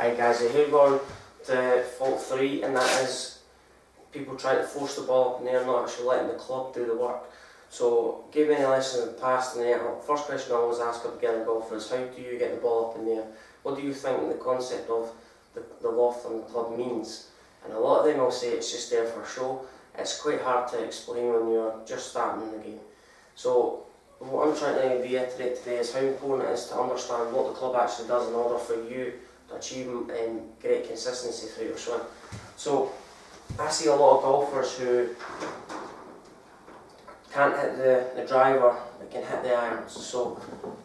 Hi guys, here we're going to fault 3, and that is people trying to force the ball up in the air, not actually letting the club do the work. So, give me any lessons in the past, and the first question I always ask a beginner golfer is, how do you get the ball up in the air? What do you think the concept of the loft on the club means? And a lot of them will say it's just there for show. It's quite hard to explain when you're just starting the game. So, what I'm trying to reiterate today is how important it is to understand what the club actually does in order for you to achieve great consistency through your swing. So, I see a lot of golfers who can't hit the driver, they can hit the irons. So,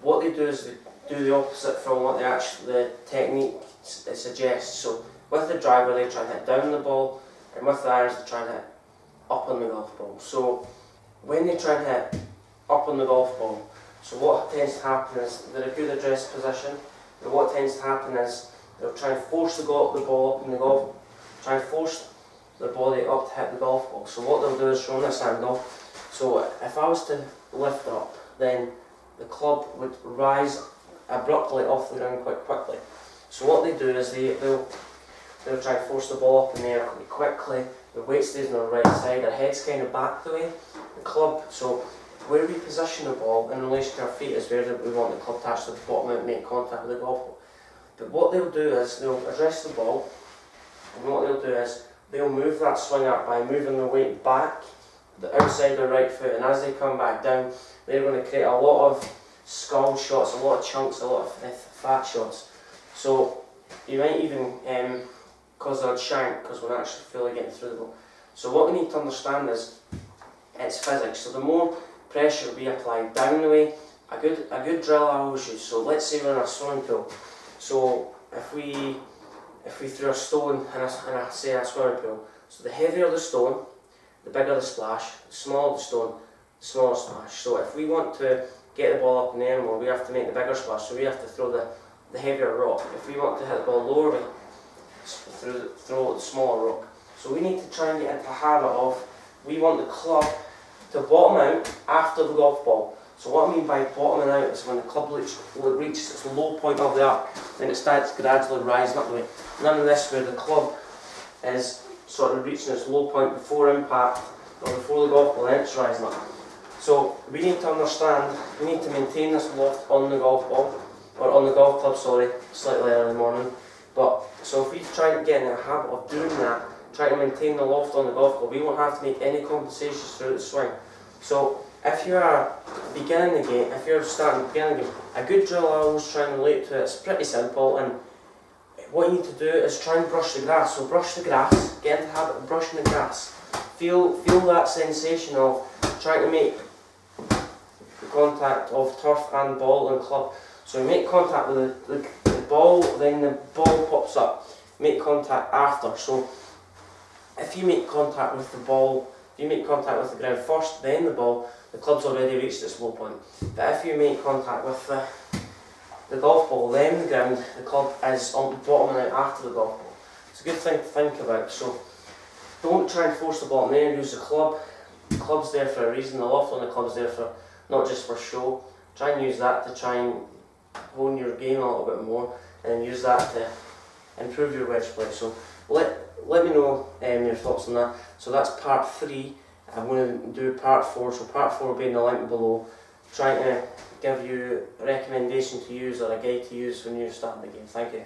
what they do is they do the opposite from what the technique suggests. So, with the driver they try and hit down the ball, and with the irons they try and hit up on the golf ball. So, when they try and hit up on the golf ball, so what tends to happen is they're a good address position, and what tends to happen is they'll try and force the ball up in the golf, try and force the body up to hit the golf ball. So what they'll do is from this angle, so if I was to lift up, then the club would rise abruptly off the ground quite quickly. So what they do is they'll try and force the ball up in the air quite quickly, the weight stays on the right side, their head's kind of back the way, the club, so where we position the ball in relation to our feet is where we want the club to actually bottom out and make contact with the golf ball. But what they'll do is they'll address the ball, and what they'll do is they'll move that swing up by moving the weight back, the outside of the right foot, and as they come back down, they're going to create a lot of skull shots, a lot of chunks, a lot of fat shots. So you might even cause a shank because we're not actually fully getting through the ball. So what we need to understand is it's physics. So the more pressure we apply down the way, a good drill I always use. So let's say we're in a swimming pool. So if we threw a stone in a swimming pool, so the heavier the stone, the bigger the splash, the smaller the stone, the smaller splash. So if we want to get the ball up in the air more, we have to make the bigger splash, so we have to throw the heavier rock. If we want to hit the ball lower, we throw the smaller rock. So we need to try and get into a habit of, we want the club to bottom out after the golf ball. So what I mean by bottoming out is when the club reaches its low point of the arc, then it starts gradually rising up the way. None of this where the club is sort of reaching its low point before impact or before the golf ball, then it's rising up. So we need to understand, we need to maintain this loft on the golf ball, or on the golf club, sorry, slightly early in the morning. But so if we try and get in a habit of doing that, try to maintain the loft on the golf ball, we won't have to make any compensations through the swing. So if you are beginning the game, if you're starting the beginning the game, a good drill I always try and relate to it, it's pretty simple, and what you need to do is try and brush the grass. So brush the grass, get into the habit of brushing the grass. Feel that sensation of trying to make the contact of turf and ball and club. So you make contact with the ball, then the ball pops up. Make contact after. So if you make contact with the ball, if you make contact with the ground first, then the ball, the club's already reached its low point. But if you make contact with the golf ball, then the ground, the club is bottoming out after the golf ball. It's a good thing to think about. So don't try and force the ball in there, use the club. The club's there for a reason, the loft on the club's there for not just for show. Try and use that to try and hone your game a little bit more, and use that to improve your wedge play. So let me know your thoughts on that. So that's part 3. I'm going to do part 4. So part 4 will be in the link below, trying to give you a recommendation to use or a guide to use when you're starting the game. Thank you.